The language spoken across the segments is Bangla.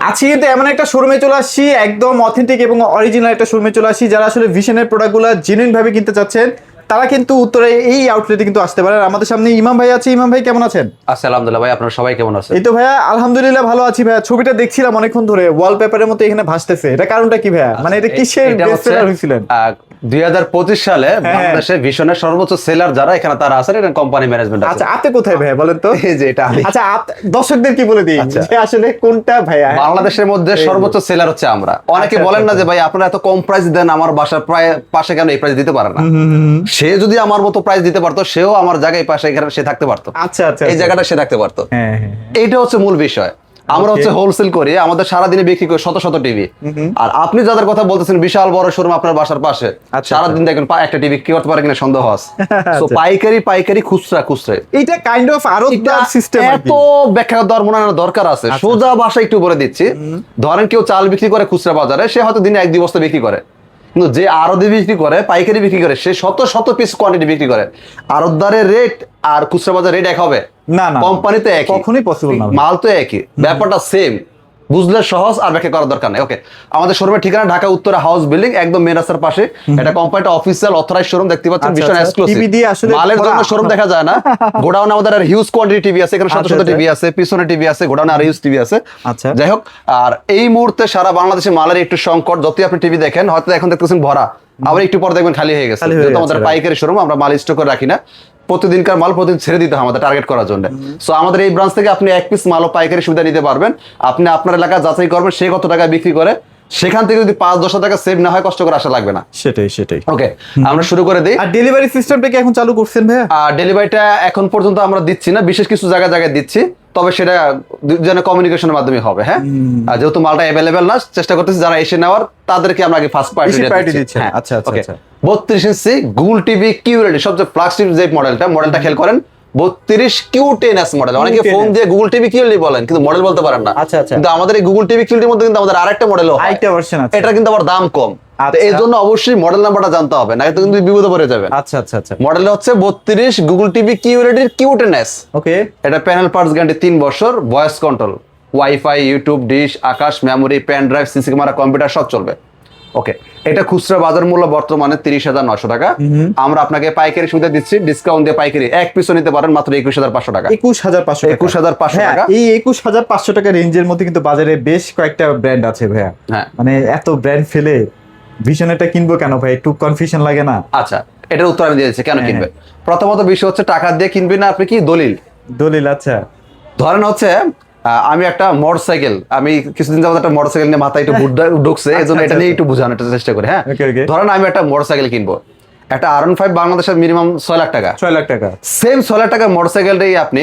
আজকে কিন্তু এমন একটা শোরুমে চলে আসছি, একদম অথেন্টিক এবং অরিজিনাল একটা শোরুমে চলে আসছি। যারা আসলে ভিশনের প্রোডাক্টগুলো জেনুইন ভাবে কিনতে চাচ্ছেন তারা কিন্তু উত্তরে এই আউটলেটে কিন্তু আসতে পারেন। আমাদের সামনে ইমাম ভাই আছে। ইমাম ভাই কেমন আছেন? আচ্ছা, আলহামদুলিল্লাহ ভাই, আপনারা সবাই কেমন আছেন? এই তো ভাইয়া আলহামদুলিল্লাহ ভালো আছি ভাইয়া। ছবিটা দেখছিলাম অনেকক্ষণ ধরে ওয়ালপেপারের মতো এখানে ভাসতেছে, এটা কারণটা কি ভাইয়া? মানে এটা কিসের এটা বেস্ট হচ্ছে, সেলার হয়েছিলেন? 2025 সালে বাংলাদেশে ভিশনের সর্বোচ্চ সেলার যারা এখানে তারা আছেন, এটা কোম্পানি ম্যানেজমেন্ট আছে। আচ্ছা, আপনি কোথায় ভাইয়া বলেন তো? এই যে এটা আমি। আচ্ছা, দর্শকদের কি বলে দিই যে আসলে কোনটা ভাইয়া? বাংলাদেশের মধ্যে সর্বোচ্চ সেলার হচ্ছে আমরা। অনেকে বলেন না যে ভাই আপনারা এত কম প্রাইস দেন, আমার বাসার প্রায় পাশে কেন এই প্রাইস দিতে পারে না? সে যদি আমার মতো প্রাইস দিতে পারতো, সেও আমার জায়গায় পাশে এখানে সে থাকতে পারতো। আচ্ছা আচ্ছা, এই জায়গাটা সে থাকতে পারতো। হ্যাঁ হ্যাঁ, এইটা হচ্ছে মূল বিষয়। আমরা হচ্ছে হোলসেল করি, আমাদের সারাদিনে বিক্রি করি শত শত টিভি। আর আপনি যাদের কথা বলতেছেন বিশাল বড় শোরুম আপনার বাসার পাশে, সারাদিন দেখেন একটা টিভি কি করতে পারে কিনা সন্দেহ আছে। তো পাইকারি খুচরা এইটা কাইন্ড অফ আরোদার সিস্টেম। এত ব্যাখ্যা দেওয়ার মনে হয় দরকার আছে? সোজা ভাষায় একটু বলে দিচ্ছি। ধরেন কেউ চাল বিক্রি করে খুচরা বাজারে, সে হয়তো দিনে 1-2 বস্তা বিক্রি করে, কিন্তু যে আড়তে বিক্রি করে, পাইকারি বিক্রি করে, সে শত শত পিস কোয়ান্টিটি বিক্রি করে। আড়তদারের রেট আর খুচরা বাজার রেট এক হবে না? না, কোম্পানিতে একই, কখনোই পসিবল না। মাল তো একই, ব্যাপারটা সেম। বুঝলে সহজ, আর ব্যাখ্যা করার দরকার নেই। ওকে, আমাদের শোরুমের ঠিকানা ঢাকা উত্তরা হাউস বিল্ডিং, একদম মেন রাস্তার পাশে। এটা কোম্পানিটা অফিসিয়াল অথরাইজ শোরুম, দেখতে পাচ্ছেন ভিশন এক্সক্লুসিভ। মালের জন্য শোরুম দেখা যায় না। গোডাউনে আমাদের আর হিউজ কোয়ান্টিটি টিভি আছে, এখানে শত শত টিভি আছে, পিছনে টিভি আছে, গোডাউনে আর হিউজ টিভি আছে। আচ্ছা, যাই হোক, আর এই মুহূর্তে সারা বাংলাদেশে মালের একটু সংকট। যতই আপনি টিভি দেখেন, হয়তো এখন দেখতেছেন ভরা, আবার একটু পর দেখবেন খালি হয়ে গেছে। যেহেতু আমাদের পাইকারি শোরুম, আমরা মাল স্টক করে রাখি না। প্রতিদিনকার মাল প্রতিদিন ছেড়ে দিতে হয় আমাদের টার্গেট করার জন্য। সো আমাদের এই ব্রাঞ্চ থেকে আপনি 1 পিস মালও পাইকারি সুবিধা নিতে পারবেন। আপনি আপনার এলাকা যাচাই করবেন সে কত টাকা বিক্রি করে, সেখান থেকে যদি 5-10 টাকা সেভ না হয়, কষ্ট করে আসা লাগবে না। সেটাই। ওকে, আমরা শুরু করে দিই। আর ডেলিভারি সিস্টেমটা কি এখন চালু করছেন ভাইয়া? ডেলিভারিটা এখন পর্যন্ত আমরা দিচ্ছি না, বিশেষ কিছু জায়গায় দিচ্ছি, তবে সেটা যেন কমিউনিকেশনের মাধ্যমে হবে। হ্যাঁ, যেহেতু মালটা অ্যাভেলেবেল না, চেষ্টা করতেছি যারা এসে নেওয়ার তাদেরকে আমরা আগে ফার্স্ট পার্টি দিচ্ছি। আচ্ছা আচ্ছা আচ্ছা। 32 ইঞ্চি গুগল টিভি কিউএলইডি সবচেয়ে ফ্ল্যাগশিপ যে মডেলটা খেয়াল করেন, 32 Q10s মডেল। অনেকে ফোন দিয়ে গুগল টিভি কিউএলইডি বলেন, কিন্তু মডেল বলতে পারেন না। আচ্ছা আচ্ছা। কিন্তু আমাদের এই গুগল টিভি কিউএলইডির মধ্যে কিন্তু আমাদের আরেকটা মডেলও হয়, আরেকটা ভার্সন আছে, এটা কিন্তু আবার দাম কম। এই জন্য অবশ্যই মডেল নাম্বারটা জানতে হবে, না কিন্তু বিপদে পড়ে যাবেন। আচ্ছা আচ্ছা আচ্ছা। মডেল হচ্ছে 32 গুগল টিভি কিউএলইডির Q10s। ওকে, এটা প্যানেল পার্টস গ্যারান্টি 3 বছর, voice control, wifi, YouTube, dish, Akash, memory, pen drive, CC camera, computer সব চলবে। ওকে, এটা খুচরা বাজার মূল্য বর্তমানে 30,900 টাকা। আমরা আপনাকে পাইকারি সুবিধা দিচ্ছি, ডিসকাউন্ট দিয়ে পাইকারি 1 পিসও নিতে পারেন মাত্র 21,500 টাকা। 21,500 টাকা। এই 21,500 টাকা রেঞ্জের মধ্যে কিন্তু বাজারে বেশ কয়েকটা ব্র্যান্ড আছে ভাইয়া। হ্যাঁ, মানে এত ব্র্যান্ড ফেলে ভিশনেরটা কিনবো কেন ভাই? একটু কনফিউশন লাগে না? আচ্ছা, এটার উত্তর আমি দিয়ে দিচ্ছি কেন কিনবে। প্রথমত বিষয় হচ্ছে টাকা দিয়ে কিনবি না, আপনি কি দলিল। আচ্ছা, ধরেন হচ্ছে আমি একটা মোটরসাইকেল, আমি কিছুদিন যাবত একটা মোটরসাইকেল নিয়ে মাথায় একটু ঢুকছে, এই জন্য এটা নিয়ে একটু বোঝানোর চেষ্টা করি। হ্যাঁ, ধরেন আমি একটা মোটরসাইকেল কিনবো, একটা R15 বাংলাদেশের মিনিমাম 6 লাখ টাকা। 6 লাখ টাকা। সেম 6 লাখ টাকার মোটরসাইকেলটাই আপনি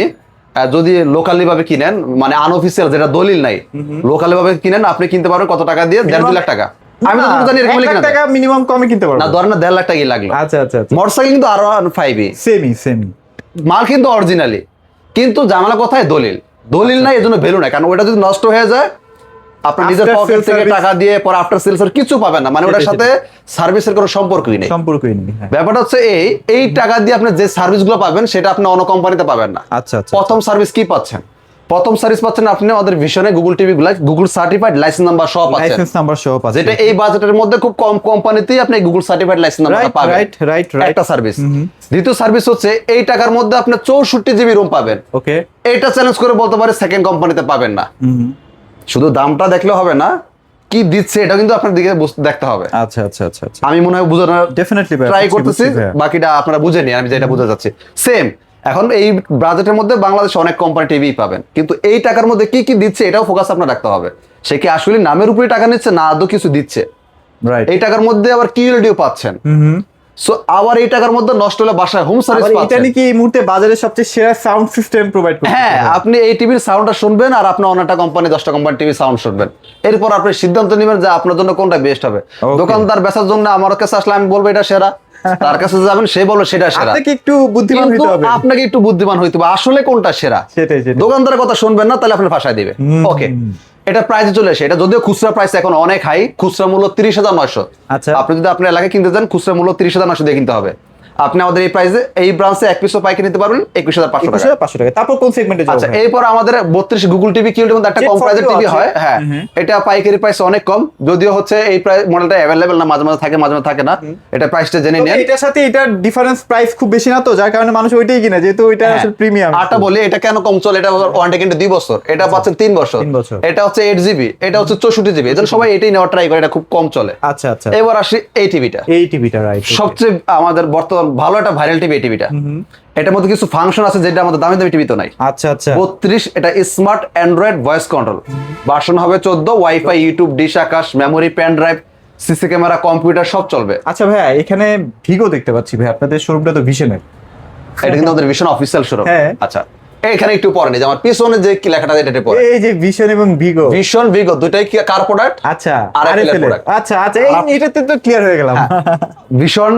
যদি লোকালি ভাবে কিনেন, মানে আনঅফিসিয়াল যেটা দলিল নাই, লোকালি ভাবে কিনেন, আপনি কিনতে পারবেন কত টাকা দিয়ে? 1.5-2 লাখ টাকা। আমি তো জানি এরকম লিখে টাকা মিনিমাম কমে কিনতে পারবো না, ধরেন না 1.5 লাখ টাকাই লাগলো। আচ্ছা আচ্ছা আচ্ছা। মোটরসাইকেল কিন্তু R15 সেমি মাল কিন্তু অরিজিনালি, কিন্তু জামালা কোথায়? দলিল নাই, এজন্য ভ্যালু নাই। কারণ ওটা যদি নষ্ট হয়ে যায়, আপনার নিজের পকেট থেকে টাকা দিয়ে পরে আফটার সেলস এর কিছু পাবেন না, মানে ওটার সাথে সার্ভিসের কোনো সম্পর্কই নেই। ব্যাপারটা হচ্ছে এই টাকা দিয়ে আপনি যে সার্ভিসগুলো পাবেন, সেটা আপনি অন্য কোম্পানিতে পাবেন না। আচ্ছা আচ্ছা। প্রথম সার্ভিস কি পাচ্ছেন? প্রথম সার্ভিস পাচ্ছেন আপনি আমাদের ভিশনে গুগল টিভি গুলা গুগল সার্টিফাইড লাইসেন্স নাম্বার সহ পাচ্ছেন, যেটা এই বাজেটের মধ্যে খুব কম কোম্পানিতেই আপনি গুগল সার্টিফাইড লাইসেন্স নাম্বার পাবেন। রাইট। একটা সার্ভিস। দ্বিতীয় সার্ভিস হচ্ছে এই টাকার মধ্যে আপনি 64 জিবি রুম পাবেন। ওকে, এটা চ্যালেঞ্জ করে বলতে পারে সেকেন্ড কোম্পানিতে পাবেন না। শুধু দামটা দেখলে হবে না, কি দিচ্ছে এটা কিন্তু আপনার দিকে দেখতে হবে। আচ্ছা আচ্ছা আচ্ছা। আমি মনে হয় বোঝানোর ডেফিনেটলি ট্রাই করতেছি, বাকিটা আপনারা বুঝে নিন, আমি যেটা বোঝাতে চাচ্ছি। সেম এখন এই বাজেটের মধ্যে বাংলাদেশে অনেক কোম্পানি টিভি পাবেন, কিন্তু এই টাকার মধ্যে কি কি দিচ্ছে এটাও ফোকাস আপনার রাখতে হবে। সে কি আসলে নামের উপরে টাকা নিচ্ছে, না আদৌ কিছু দিচ্ছে? রাইট। এই টাকার মধ্যে আবার কিউএলইডিও পাচ্ছেন। সো আবার এই টাকার মধ্যে নষ্ট হলে বাসায় হোম সার্ভিস পাচ্ছেন। এটা নাকি এই মুহূর্তে বাজারের সবচেয়ে সেরা সাউন্ড সিস্টেম প্রোভাইড করে। হ্যাঁ, আপনি এই টিভির সাউন্ডটা শুনবেন, আর আপনি অন্যটা কোম্পানি 10টা কোম্পানি টিভি সাউন্ড শুনবেন। এরপর আপনি সিদ্ধান্ত নেবেন যে আপনার জন্য কোনটা বেস্ট হবে। দোকানদার বেচার জন্য আমার কাছে আসলে আমি বলবো এটা সেরা, তার কাছে যাবেন সে বলবে সেটা সেরা। আপনাকে একটু বুদ্ধিমান হইতে হবে, আপনাকে একটু বুদ্ধিমান হইতে হবে আসলে কোনটা সেরা। সেটাই। দোকানদারের কথা শুনবেন না, তাহলে আপনি ফাঁসায় দিবে। ওকে, এটা প্রাইসে চলে আসে। এটা যদিও খুচরা প্রাইস এখন অনেক হাই, খুচরা মূল্য 30,900। আচ্ছা, আপনি যদি আপনার এলাকায় কিনতে যান, খুচরা মূল্য 30,900 দিয়ে কিনতে হবে। আপনি আমাদের এই প্রাইসে এই ব্রাঞ্চে এক পিসও পাইকারি নিতে পারবেন 21,500 টাকা। 500 টাকা। তারপর কোন সেগমেন্টে যাবো? আচ্ছা, এরপর আমাদের 32 গুগল টিভি কিউলের মধ্যে একটা কম প্রাইসের টিভি হয়, হ্যাঁ, এটা পাইকারি প্রাইস অনেক কম, যদিও হচ্ছে এই প্রাইস মডেলটা अवेलेबल না, মাঝে মাঝে থাকে মাঝে মাঝে থাকে না, এটা প্রাইসটা জেনে নেন। এটার সাথে এটার ডিফারেন্স প্রাইস খুব বেশি না তো, যার কারণে মানুষ ওইটাই কিনে, যেহেতু ওইটা আসলে প্রিমিয়াম। আটা বলি এটা কেন কম চলে, এটা ওয়ারেন্টি কিন্তু 2 বছর, এটা পাচ্ছেন 3 বছর, এটা হচ্ছে 8 জিবি, এটা হচ্ছে 64 জিবি, এজন্য সবাই এটাই নেওয়া ট্রাই করে, এটা খুব কম চলে। আচ্ছা আচ্ছা, এবার আসি এই টিভিটা। এই টিভিটা রাইট, সবচেয়ে আমাদের বর্তমান ভালো একটা ভাইরাল টিভি এই টিভিটা। এটার মধ্যে কিছু ফাংশন আছে যেটা আমাদের দামি দামি টিভিতে নাই। আচ্ছা আচ্ছা, 32, এটা smart Android voice control, version হবে 14, wifi, YouTube, dish Akash, memory, pen drive, CC camera, computer সব চলবে। আচ্ছা ভাইয়া, এখানে ভিগো দেখতে পাচ্ছি ভাই, আপনাদের শোরুমটা তো ভিশনের। এটা কিন্তু আমাদের ভিশন অফিসিয়াল শোরুম। হ্যাঁ। আচ্ছা, এখানে একটু পরে নেই যে আমার পিছনে যে কি লেখাটা এটা পরে, এই যে ভিশন এবং ভিগো, ভিশন ভিগো দুটাই কি কার প্রোডাক্ট? আচ্ছা, RFL এর RFL product। আচ্ছা আচ্ছা, এটাতে তো ক্লিয়ার হয়ে গেলাম। ভিশন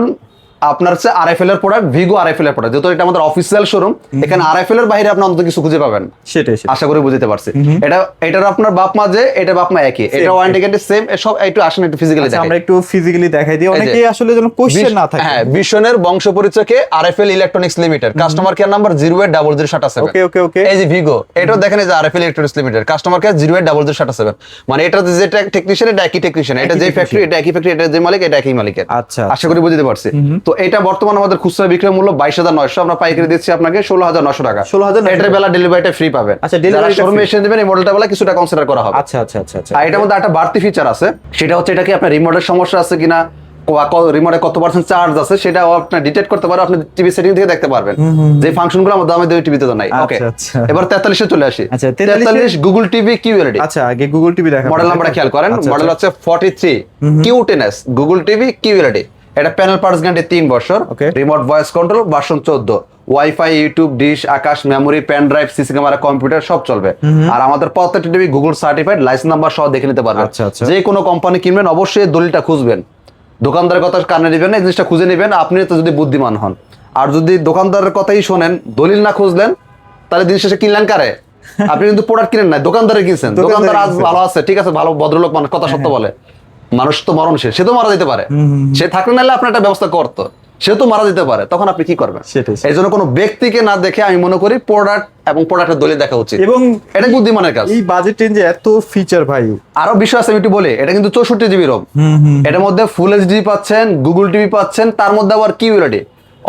আপনার হচ্ছে আরএফএল এর প্রোডাক্ট, ভিগো আরএফএল এর প্রোডাক্ট, যেহেতু এটা আমাদের অফিসিয়াল শোরুম, এখানে আরএফএল এর বাইরে আপনি অন্তত কিছু খুঁজে পাবেন, সেটাই আশা করি বুঝতে পারছি। এটার আপনার বাপ মা যে, এটা বাপ মা একই, এটা ওয়ারেন্টি গ্যারান্টি সেম, সব একটু আসেন একটু ফিজিক্যালি দেখাই। আমরা একটু ফিজিক্যালি দেখাই দিই, অনেকে আসলে যেন কোশ্চেন না থাকে। হ্যাঁ, ভিশনের বংশ পরিচয়কে RFL electronics limited, customer care number 0800787। ওকে ওকে ওকে, এই যে ভিগো, এটাও দেখেন এই যে RFL electronics limited, customer care 0800787, মানে এটা যে টেকনিশিয়ান, এটা একই টেকনিশিয়ান, এটা যে ফ্যাক্টরি, এটা একই ফ্যাক্টরি, এটা যে মালিক, এটা একই মালিকের। আচ্ছা, আশা করি বুঝতে পারছি। তো এটা বর্তমানে আমাদের খুচরা বিক্রয় মূল্য 22,900, আমরা পাইকারি দিচ্ছি আপনাকে 16,900 টাকা। 16,900 এটার বেলা ডেলিভারিটা ফ্রি পাবেন। আচ্ছা, ডেলিভারিটা শোরুমে এসে দিবেন, এই মডেলটা বেলা কিছুটা কনসিডার করা হবে। আচ্ছা আচ্ছা আচ্ছা আচ্ছা। আর এটার মধ্যে একটা বাড়তি ফিচার আছে, সেটা হচ্ছে এটা কি আপনার রিমোটের সমস্যা আছে কিনা, রিমোটে কত পার্সেন্ট চার্জ আছে, সেটা আপনি ডিটেক্ট করতে পারবেন, আপনি টিভি সেটিং থেকে দেখতে পারবেন, যে ফাংশনগুলো আমাদের দামে দেওয়া টিভিতে তো নাই। ওকে, আচ্ছা। এবার 43 এ চলে আসি। আচ্ছা, 43 গুগল টিভি কিউএলইডি। আচ্ছা, আগে গুগল টিভি দেখা, মডেল নাম্বারটা খেয়াল করেন, মডেল হচ্ছে 43 Q10s গুগল টিভি কিউএলইডি। এটা প্যানেল পার্টস গ্যারান্টি 3 বছর, remote voice control, version 14, wifi, YouTube, dish Akash, memory, pen drive, CC camera, computer সব চলবে। আর আমাদের প্রত্যেকটা TV Google certified, licence number সহ দেখে নিতে পারবেন। যে কোনো কোম্পানি কিনবেন অবশ্যই দলিলটা খুঁজবেন, দোকানদারের কথা কানে নেবেন না, এই জিনিসটা খুঁজে নেবেন, আপনি তো যদি বুদ্ধিমান হন। আর যদি দোকানদারের কথাই শোনেন, দলিল না খুঁজলেন, তাহলে দিন শেষে কিনলেন কারে? আপনি কিন্তু প্রোডাক্ট কিনেন না, দোকানদারে কিনছেন। দোকানদার আজ ভালো আছে, ঠিক আছে, ভালো ভদ্রলোক মানুষ, কথা সত্য বলে, মানুষ তো মরণশীল, সে তো মারা যেতে পারে, সে থাকলে নাহলে আপনার একটা ব্যবস্থা করতো, সে তো মারা যেতে পারে, তখন আপনি কি করবেন? এই জন্য কোনো ব্যক্তিকে না দেখে আমি মনে করি প্রোডাক্ট এবং প্রোডাক্টের দলিল দেখা উচিত, এবং এটা বুদ্ধিমানের কাজ। এই বাজেট রেঞ্জে এত ফিচার ভাই, আরো বিষয় আছে আমি একটু বলি। এটা কিন্তু 64 জিবি রোম, এটার মধ্যে ফুল এইচডি পাচ্ছেন, গুগল টিভি পাচ্ছেন, তার মধ্যে আবার কিউএলইডি।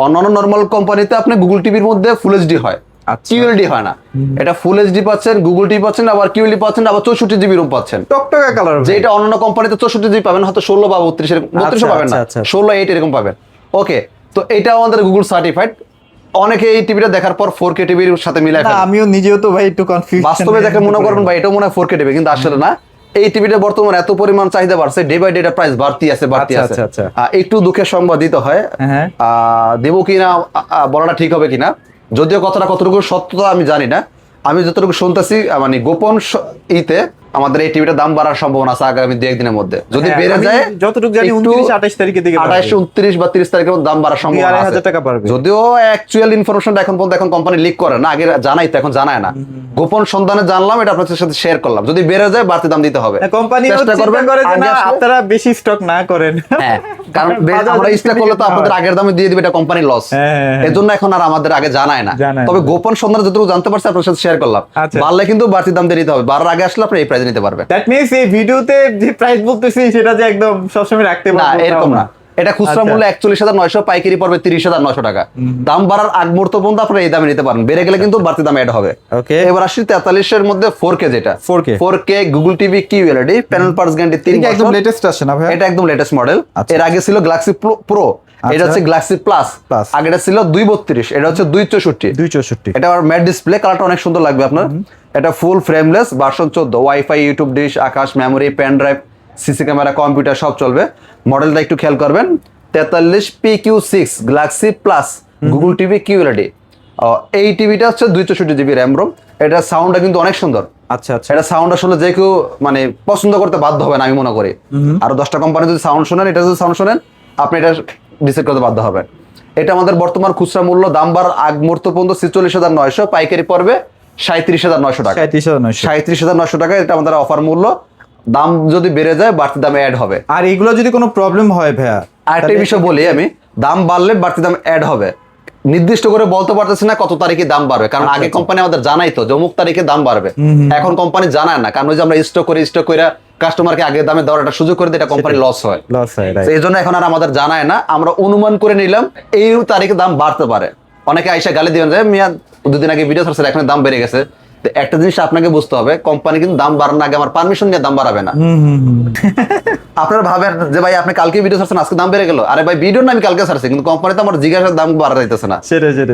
অন্যান্য নরমাল কোম্পানিতে আপনি গুগল টিভির মধ্যে ফুল এইচডি হয়, কিউএলইডি হয় না। এটা ফুল এইচডি পাচ্ছেন, গুগল টিভি পাচ্ছেন, আবার কিউএলইডি পাচ্ছেন, আবার 64 জিবি রোম পাচ্ছেন, টকটকা কালার। যেটা অন্যান্য কোম্পানিতে 64 জিবি পাবেন, হয়তো 16 বা 32 এরকম, 32 পাবেন না, 16, 8 এরকম পাবেন। ওকে, তো এটা আমাদের গুগল সার্টিফাইড। অনেকে এই টিভিটা দেখার পর 4K টিভির সাথে মিলায় ফেলে। আমিও নিজেও তো ভাই একটু কনফিউজ, বাস্তবে দেখে মনে করবেন ভাই এটা মনে হয় 4K টিভি, কিন্তু আসলে না। এই টিভিটা বর্তমানে এত পরিমাণ চাহিদা বাড়ছে, ডে বাই ডে এটা প্রাইস বাড়তি আছে। একটু দুঃখের সংবাদ দিতে হয়, দেবো কিনা বলাটা ঠিক হবে কিনা, যদিও কথাটা কতটুকু সত্যতা আমি জানি না। আমি যতটুকু শুনতেছি, মানে গোপন ইতে আমাদের এই টিভিটার দাম বাড়ার সম্ভাবনা আছে আগামী 2-1 দিনের মধ্যে। যদি বেড়ে যায়, যতটুকু জানি 29-28 তারিখের দিকে, 28, 29 বা 30 তারিখের দাম বাড়ার সম্ভাবনা আছে। 2,500 টাকা বাড়বে। যদিও অ্যাকচুয়াল ইনফরমেশনটা এখন পর্যন্ত কোম্পানি লিক করে না, আগে জানাই তো, এখন জানায় না। গোপন সন্ধানে জানলাম, এটা আপনাদের সাথে শেয়ার করলাম। যদি বেড়ে যায়, বাড়তি দাম দিতে হবে। কোম্পানি চেষ্টা করবে যে আপনারা বেশি স্টক না করেন, হ্যাঁ, কারণ আমরা স্টক করলে তো আপনাদের আগের দামে দিয়ে দিবে, এটা কোম্পানি লস। এজন্য এখন আর আমাদের আগে জানায় না। তবে গোপন সন্ধানে যতটুকু জানতে পারছি আপনাদের সাথে শেয়ার করলাম। বাড়লে কিন্তু বাড়তি দাম দিয়ে দিতে হবে, বাড়ার আগে আসলে আপনি এই প্রাইসে নিতে পারবেন। দ্যাট মিন্স এই ভিডিওতে যে প্রাইস বলতেছি সেটা যে একদম সবসময় রাখতে পারবো না, এরকম না। এটা খুচরা মূল্য 41,900, পাইকারি পড়বে 30,900 টাকা। দাম বাড়ার আগ মুহূর্ত পর্যন্ত আপনারা এই দামে নিতে পারেন, বেড়ে গেলে কিন্তু বাড়তি দাম অ্যাড হবে। ওকে, এবার আসি 43 এর মধ্যে 4K, যেটা 4K Google TV QLED, panel parts guarantee 3 বছর, একদম লেটেস্ট আসে না ভাই? এটা একদম লেটেস্ট মডেল। এর আগে ছিল গ্যালাক্সি প্রো, এটা হচ্ছে গ্যালাক্সি প্লাস, আগেটা ছিল 232, এটা হচ্ছে 264। এটা আর ম্যাট ডিসপ্লে, কালারটা অনেক সুন্দর লাগবে আপনার। এটা full frameless, version 14, wifi, YouTube, dish Akash, memory, pen drive, CC camera, computer সব চলবে। মডেলটা একটু খেয়াল করবেন, 43 PQ6 Galaxy plus Google TV QLED. এই টিভিটা হচ্ছে 264 জিবি র্যাম রোম। এটা সাউন্ডটা কিন্তু অনেক সুন্দর। আচ্ছা আচ্ছা, এটা সাউন্ড আসলে যে কেউ মানে পছন্দ করতে বাধ্য হবেন আমি মনে করি। আরো 10টা কোম্পানি যদি সাউন্ড শোনেন, এটা যদি সাউন্ড শোনেন, আপনি এটা ডিসাইড করতে বাধ্য হবেন। এটা আমাদের বর্তমান খুচরা মূল্য দাম বার আগ মুহূর্ত পর্যন্ত 46,900, পাইকারি পড়বে 37,900 টাকা। 37,900 টাকা এটা আমাদের অফার মূল্য। দাম যদি বেড়ে যায়, বাড়তি দামে অ্যাড হবে। আর এগুলো যদি কোনো প্রবলেম হয় ভাইয়া, আরেকটা বিষয় বলি আমি, দাম বাড়লে বাড়তি দাম অ্যাড হবে, নির্দিষ্ট করে বলতে পারতেছি না কত তারিখে দাম বাড়বে, কারণ আগে কোম্পানি আমাদের জানাই তো যে অমুক তারিখে দাম বাড়বে। এখন কোম্পানি জানায় না, কারণ ওই যে আমরা স্টক করে কাস্টমারকে আগে দামে দেওয়ার একটা সুযোগ করে দিই, এটা কোম্পানি লস হয়। তো এই জন্য এখন আর আমাদের জানায় না, আমরা অনুমান করে নিলাম এই তারিখে দাম বাড়তে পারে। অনেকে আইসা গালি দিবেন যে মিয়া 2 দিন আগে ভিডিও ছাড়ছে এখন দাম বেড়ে গেছে। তো একটা জিনিস আপনাকে বুঝতে হবে, কোম্পানি কিন্তু দাম বাড়ানোর আগে আমার পারমিশন নিয়ে দাম বাড়াবে না। আপনারা ভাবেন যে ভাই আপনি কালকে ভিডিও ছাড়ছেন আজকে দাম বেড়ে গেল, আরে ভাই ভিডিও না আমি কালকে ছাড়ছি, কিন্তু কোম্পানি তো আমার জিজ্ঞাসার দাম বাড়া যাইতেছে না।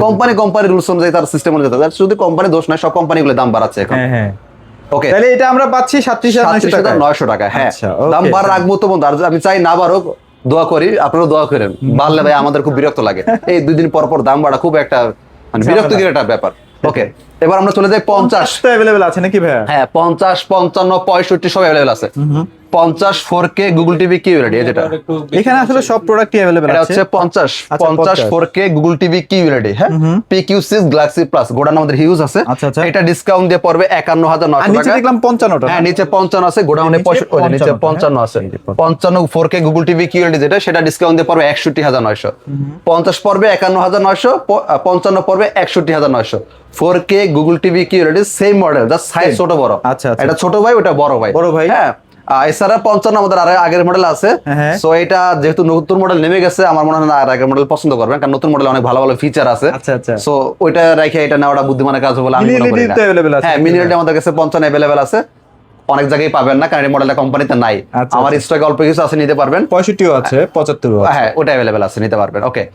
কোম্পানি রুলস অনুযায়ী তার সিস্টেম অনুযায়ী, শুধু কোম্পানি দোষ নয়, সব কোম্পানিগুলো দাম বাড়াচ্ছে এখন। ওকে, তাহলে এটা আমরা পাচ্ছি 37,900 টাকা। হ্যাঁ, আচ্ছা, দাম বাড়ার আগ মতো বন্ধু, আর আমি চাই না বাড়ুক, দোয়া করি, আপনারাও দোয়া করেন। বাড়লে ভাই আমাদের খুব বিরক্ত লাগে, এই 2 দিন পর পর দাম বাড়া খুব একটা মানে বিরক্তিকর একটা ব্যাপার। ওকে, এবার আমরা চলে যাই 50 তো अवेलेबल আছে নাকি ভাইয়া? হ্যাঁ, 50, 55, 65 সব अवेलेबल আছে। 50 4K গুগল টিভি কিউএলইডি, যেটা এখানে আসলে সব প্রোডাক্টই अवेलेबल এটা আছে। হচ্ছে 50 4K গুগল টিভি কিউএলইডি। হ্যাঁ, PQ6 গ্যালাক্সি প্লাস গোডাউন আমাদের হিউজ আছে। আচ্ছা। এটা ডিসকাউন্ট দিয়ে পড়বে 51,900 আর নিচে টাকা। দেখলাম 55 টা। হ্যাঁ, নিচে 55 আছে, গোডাউনে 65, নিচে 55 আছে। 55 4K গুগল টিভি কিউএলইডি যেটা, সেটা ডিসকাউন্ট দিয়ে পড়বে 61,900। 50 পড়বে 51,900, 55 পড়বে 61,900। 4K Google TV QLED same model, just size ছোট বড়। আচ্ছা। এটা ছোট ভাই, ওটা বড় ভাই। হ্যাঁ, এছাড়া 55 আমাদের আর আগের মডেল আছে। সো এটা যেহেতু নতুন মডেল নেমে গেছে, আমার মনে হয় না আর আগের মডেল পছন্দ করবেন, কারণ নতুন মডেলে অনেক ভালো ভালো ফিচার আছে। আচ্ছা। সো ওইটা রেখে এটা নেওয়াটা বুদ্ধিমানের কাজ বলে আমি মনে করি না। হ্যাঁ, মিনিমাম আমাদের কাছে 55 अवेलेबल আছে, অনেক জায়গায় পাবেন না, কারণ এই মডেলটা কোম্পানিতে নাই। আমার স্টকে অল্প কিছু আছে, নিতে পারবেন। 65 আছে, 75 আছে। হ্যাঁ, ওটা अवेलेबल আছে, নিতে পারবেন। ওকে,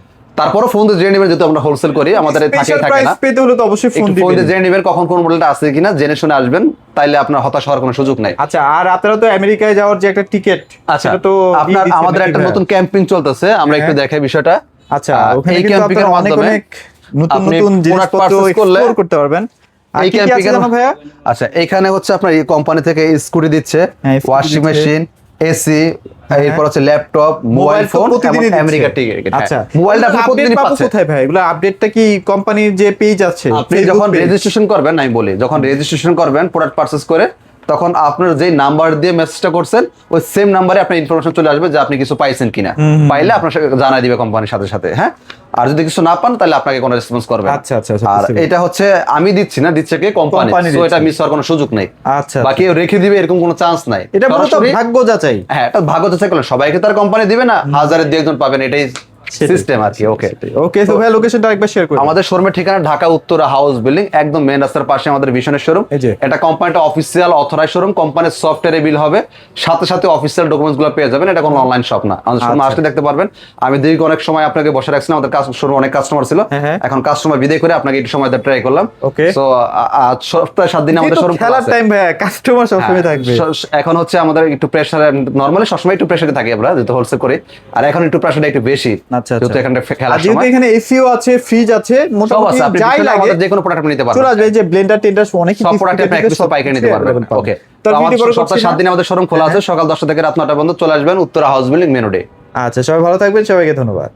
তারপরে ফোন দিয়ে জেনে নেবেন, যেহেতু আমরা হোলসেল করি, আমাদের থাকে না। প্রাইস পেতে হলে তো অবশ্যই ফোন দিয়ে জেনে নেবেন কখন কোন মডেলটা আছে কিনা, জেনে শুনে আসবেন, তাইলে আপনার হতাশ হওয়ার কোনো সুযোগ নাই। আচ্ছা, আর আপনারা তো আমেরিকায় যাওয়ার যে একটা টিকেট, সেটা তো আপনার আমাদের একটা নতুন ক্যাম্পিং চলতেছে, আমরা একটু দেখাই বিষয়টা। আচ্ছা, ওখানে এই কিন্তু ক্যাম্পিং এর আপনারা অনেক মাধ্যমে নতুন জিনিসপত্র এক্সপ্লোর করতে পারবেন। এই ক্যাম্পিং এর ভাইয়া, আচ্ছা, এখানে হচ্ছে আপনার এই কোম্পানি থেকে স্কুটি দিচ্ছে, ওয়াশিং মেশিন, এসি, এরপর হচ্ছে laptop, mobile phone, America ticket. আচ্ছা, মোবাইলটা আপনি প্রতিদিন পাচ্ছেন কোথায় ভাই? এগুলো আপডেটটা কি কোম্পানির যে পেজ আছে, আপনি যখন রেজিস্ট্রেশন করবেন, আমি বলি, যখন রেজিস্ট্রেশন করবেন প্রোডাক্ট পারচেজ করে, তখন আপনার যে নাম্বার দিয়ে মেসেজটা করছেন, ওই সেম নাম্বারে আপনার ইনফরমেশন চলে আসবে যে আপনি কিছু পাইছেন কিনা। পাইলে আপনার জানাই দিবে কোম্পানির সাথে সাথে। হ্যাঁ, আর যদি কিছু না পান তাহলে আপনাকে কোনো রেসপন্স করবে না। আচ্ছা। আর এটা হচ্ছে আমি দিচ্ছি না, দিচ্ছে কি কোম্পানি, সো এটা মিস হওয়ার কোনো সুযোগ নেই। আচ্ছা, বাকি রেখে দিবে এরকম কোনো চান্স নাই। এটা পুরো ভাগ্য যাচাই। হ্যাঁ, এটা ভাগ্য যাচাই করলে সবাইকে তার কোম্পানি দিবে না, হাজারে 2-1 পাবেন, এটাই সিস্টেম আর কি। ওকে, তো ভাই লোকেশনটা একবার শেয়ার করুন। আমাদের শোরুমের ঠিকানা ঢাকা উত্তরা হাউস বিল্ডিং, একদম মেইন রাস্তার পাশে আমাদের ভিশনের শোরুম। এটা কোম্পানিটা অফিসিয়াল অথরাইজ শোরুম, কোম্পানির সফটওয়্যারে বিল হবে, সাথে সাথে অফিসিয়াল ডকুমেন্টস গুলো পেয়ে যাবেন। এটা কোনো অনলাইন শপ না, আমাদের শোরুমে আসলে দেখতে পারবেন। আমি দীর্ঘ অনেক সময় আপনাকে বসে রাখছি, আমাদের শোরুমে অনেক কাস্টমার ছিল, এখন কাস্টমার বিদায় করে আপনাকে একটু সময় ট্রাই করলাম। সো সপ্তাহে 7 দিন আমাদের শোরুম খোলা আছে। টাইম ভাই, কাস্টমার সবসময় থাকবে। এখন হচ্ছে আমাদের একটু প্রেসার, নরমালি সবসময় একটু প্রেসারে থাকি আমরা, যেহেতু হোলসেল করি, আর এখন একটু প্রেসারটা একটু বেশি। যেহেতু এখানে যেহেতু এখানে এসিও আছে, ফ্রিজ আছে, মোটামুটি যাই লাগে যে কোনো প্রোডাক্ট নিতে পারবেন। চলে আসবে, যে ব্লেন্ডার টেন্ডার অনেক সব প্রোডাক্ট আপনি এক পিস পাইকারি নিতে পারবেন। ওকে, তো সপ্তাহে 7 দিন আমাদের শোরুম খোলা আছে, সকাল 10টা থেকে রাত 9টা পর্যন্ত। চলে আসবেন উত্তরা হাউস বিল্ডিং, মেন রোডে। আচ্ছা, সবাই ভালো থাকবেন, সবাইকে ধন্যবাদ।